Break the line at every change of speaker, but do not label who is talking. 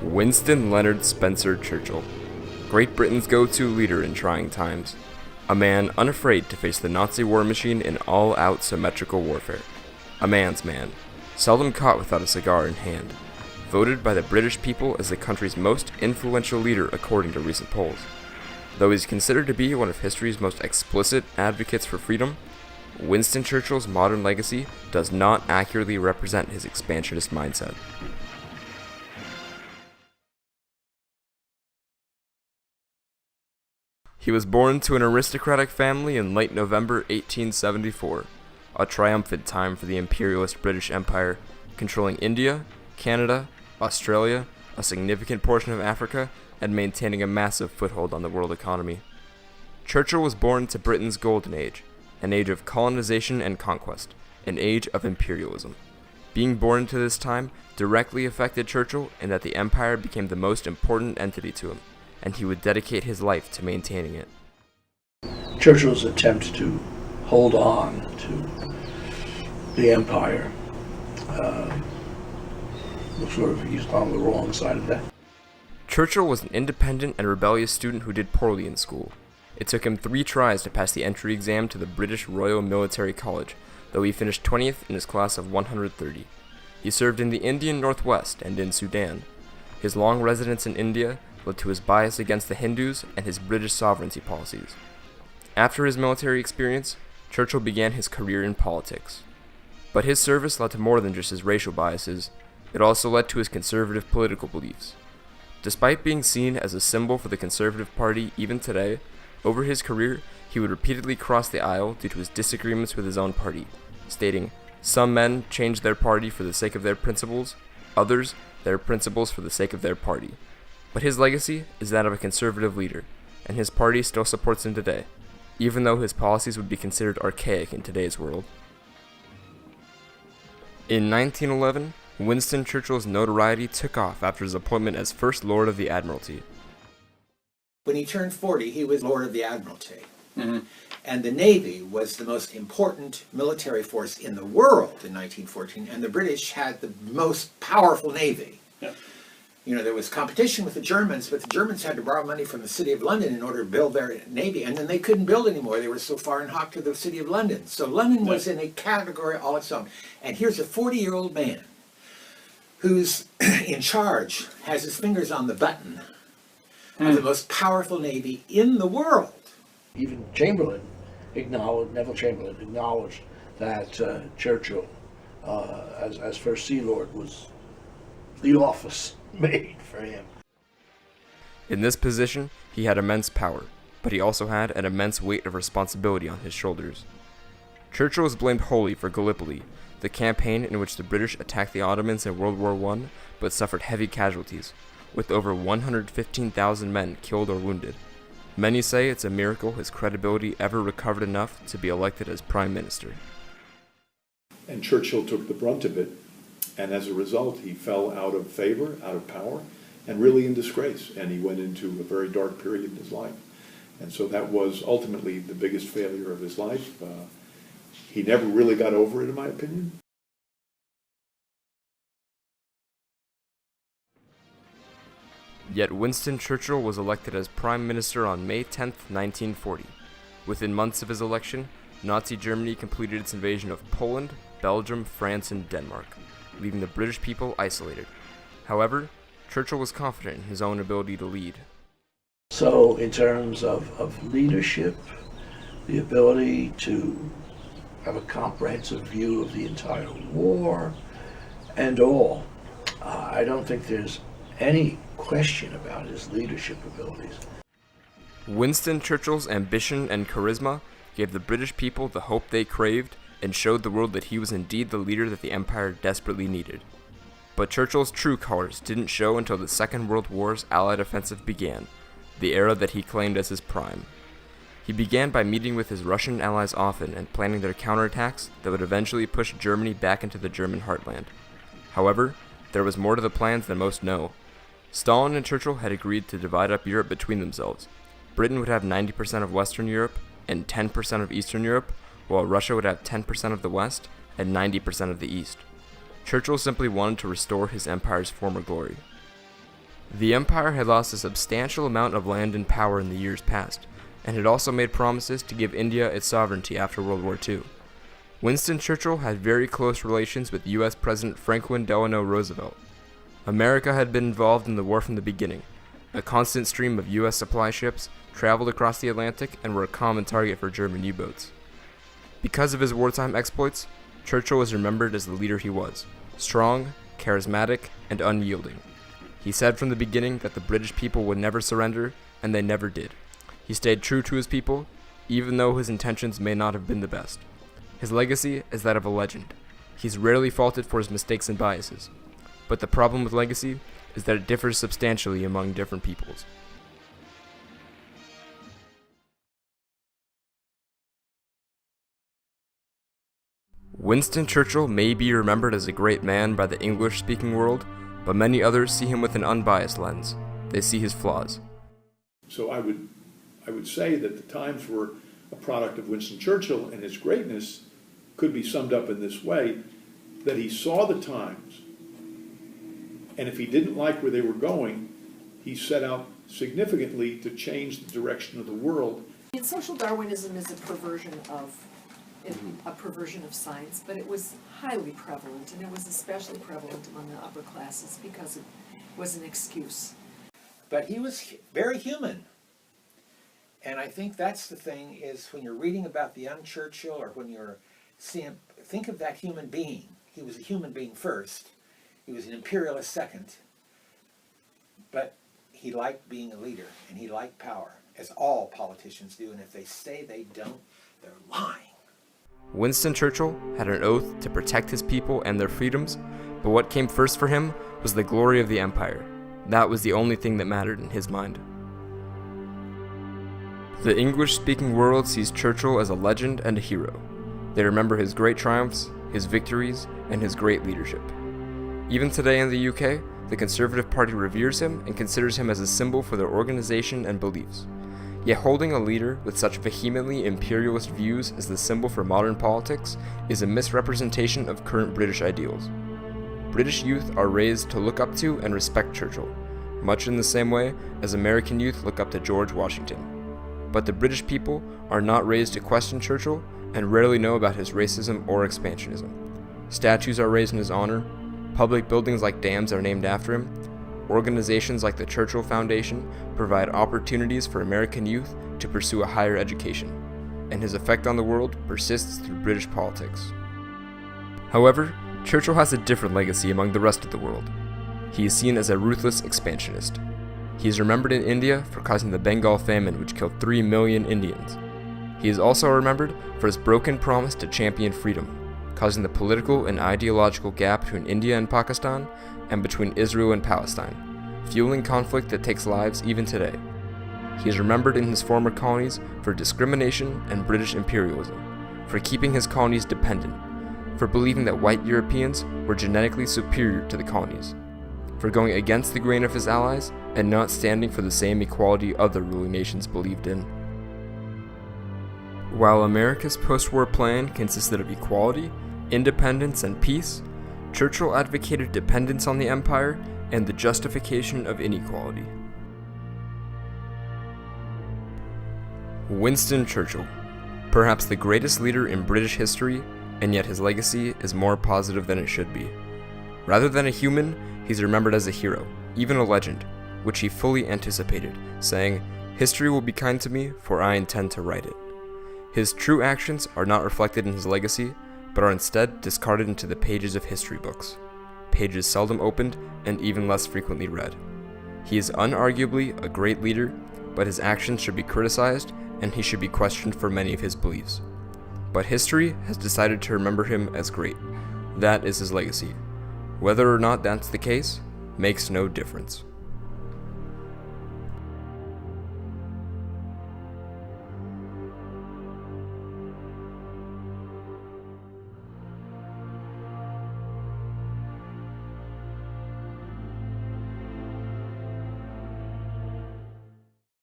Winston Leonard Spencer Churchill, Great Britain's go-to leader in trying times. A man unafraid to face the Nazi war machine in all-out symmetrical warfare. A man's man, seldom caught without a cigar in hand. Voted by the British people as the country's most influential leader according to recent polls. Though he's considered to be one of history's most explicit advocates for freedom, Winston Churchill's modern legacy does not accurately represent his expansionist mindset. He was born to an aristocratic family in late November 1874, a triumphant time for the imperialist British Empire, controlling India, Canada, Australia, a significant portion of Africa, and maintaining a massive foothold on the world economy. Churchill was born to Britain's golden age, an age of colonization and conquest, an age of imperialism. Being born into this time directly affected Churchill in that the empire became the most important entity to him, and he would dedicate his life to maintaining it.
Churchill's attempt to hold on to the empire he's on the wrong side of that.
Churchill was an independent and rebellious student who did poorly in school. It took him 3 tries to pass the entry exam to the British Royal Military College, though he finished 20th in his class of 130. He served in the Indian Northwest and in Sudan. His long residence in India led to his bias against the Hindus and his British sovereignty policies. After his military experience, Churchill began his career in politics. But his service led to more than just his racial biases. It also led to his conservative political beliefs. Despite being seen as a symbol for the Conservative Party even today, over his career, he would repeatedly cross the aisle due to his disagreements with his own party, stating, "Some men change their party for the sake of their principles, others, their principles for the sake of their party." But his legacy is that of a conservative leader, and his party still supports him today, even though his policies would be considered archaic in today's world. In 1911, Winston Churchill's notoriety took off after his appointment as First Lord of the Admiralty.
When he turned 40, he was Lord of the Admiralty. Mm-hmm. And the Navy was the most important military force in the world in 1914, and the British had the most powerful Navy. Yep. You know, there was competition with the Germans, but the Germans had to borrow money from the City of London in order to build their Navy, and then they couldn't build anymore. They were so far in hock to the City of London. So London was in a category all its own. And here's a 40-year-old man who's in charge, has his fingers on the button of the most powerful Navy in the world.
Even Neville Chamberlain acknowledged that Churchill, as First Sea Lord, was the office made for him.
In this position, he had immense power, but he also had an immense weight of responsibility on his shoulders. Churchill was blamed wholly for Gallipoli, the campaign in which the British attacked the Ottomans in World War I, but suffered heavy casualties, with over 115,000 men killed or wounded. Many say it's a miracle his credibility ever recovered enough to be elected as Prime Minister.
And Churchill took the brunt of it, and as a result he fell out of favor, out of power, and really in disgrace, and he went into a very dark period in his life. And so that was ultimately the biggest failure of his life. He never really got over it, in my opinion.
Yet Winston Churchill was elected as Prime Minister on May 10, 1940. Within months of his election, Nazi Germany completed its invasion of Poland, Belgium, France, and Denmark, leaving the British people isolated. However, Churchill was confident in his own ability to lead.
So in terms of leadership, the ability to have a comprehensive view of the entire war and all, I don't think there's any question about his leadership abilities.
Winston Churchill's ambition and charisma gave the British people the hope they craved and showed the world that he was indeed the leader that the empire desperately needed. But Churchill's true colors didn't show until the Second World War's Allied offensive began, the era that he claimed as his prime. He began by meeting with his Russian allies often and planning their counterattacks that would eventually push Germany back into the German heartland. However, there was more to the plans than most know. Stalin and Churchill had agreed to divide up Europe between themselves. Britain would have 90% of Western Europe and 10% of Eastern Europe, while Russia would have 10% of the West and 90% of the East. Churchill simply wanted to restore his empire's former glory. The empire had lost a substantial amount of land and power in the years past, and had also made promises to give India its sovereignty after World War II. Winston Churchill had very close relations with U.S. President Franklin Delano Roosevelt. America had been involved in the war from the beginning. A constant stream of U.S. supply ships traveled across the Atlantic and were a common target for German U-boats. Because of his wartime exploits, Churchill was remembered as the leader he was, strong, charismatic, and unyielding. He said from the beginning that the British people would never surrender, and they never did. He stayed true to his people, even though his intentions may not have been the best. His legacy is that of a legend. He's rarely faulted for his mistakes and biases. But the problem with legacy is that it differs substantially among different peoples. Winston Churchill may be remembered as a great man by the English-speaking world, but many others see him with an unbiased lens. They see his flaws.
So I would say that the times were a product of Winston Churchill, and his greatness could be summed up in this way, that he saw the times, and if he didn't like where they were going, he set out significantly to change the direction of the world.
And social Darwinism is a perversion of science, but it was highly prevalent, and it was especially prevalent among the upper classes because it was an excuse.
But he was very human. And I think that's the thing, is when you're reading about the young Churchill, or when you're seeing, think of that human being. He was a human being first. He was an imperialist second. But he liked being a leader, and he liked power, as all politicians do. And if they say they don't, they're lying.
Winston Churchill had an oath to protect his people and their freedoms, but what came first for him was the glory of the empire. That was the only thing that mattered in his mind. The English-speaking world sees Churchill as a legend and a hero. They remember his great triumphs, his victories, and his great leadership. Even today in the UK, the Conservative Party reveres him and considers him as a symbol for their organization and beliefs. Yet holding a leader with such vehemently imperialist views as the symbol for modern politics is a misrepresentation of current British ideals. British youth are raised to look up to and respect Churchill, much in the same way as American youth look up to George Washington. But the British people are not raised to question Churchill and rarely know about his racism or expansionism. Statues are raised in his honor, public buildings like dams are named after him, organizations like the Churchill Foundation provide opportunities for American youth to pursue a higher education, and his effect on the world persists through British politics. However, Churchill has a different legacy among the rest of the world. He is seen as a ruthless expansionist. He is remembered in India for causing the Bengal famine, which killed 3 million Indians. He is also remembered for his broken promise to champion freedom, causing the political and ideological gap between India and Pakistan and between Israel and Palestine, fueling conflict that takes lives even today. He is remembered in his former colonies for discrimination and British imperialism, for keeping his colonies dependent, for believing that white Europeans were genetically superior to the colonies, for going against the grain of his allies and not standing for the same equality other ruling nations believed in. While America's post-war plan consisted of equality, independence, and peace, Churchill advocated dependence on the empire and the justification of inequality. Winston Churchill, perhaps the greatest leader in British history, and yet his legacy is more positive than it should be. Rather than a human, he's remembered as a hero, even a legend, which he fully anticipated, saying, "History will be kind to me, for I intend to write it." His true actions are not reflected in his legacy, but are instead discarded into the pages of history books, pages seldom opened and even less frequently read. He is unarguably a great leader, but his actions should be criticized and he should be questioned for many of his beliefs. But history has decided to remember him as great. That is his legacy. Whether or not that's the case makes no difference.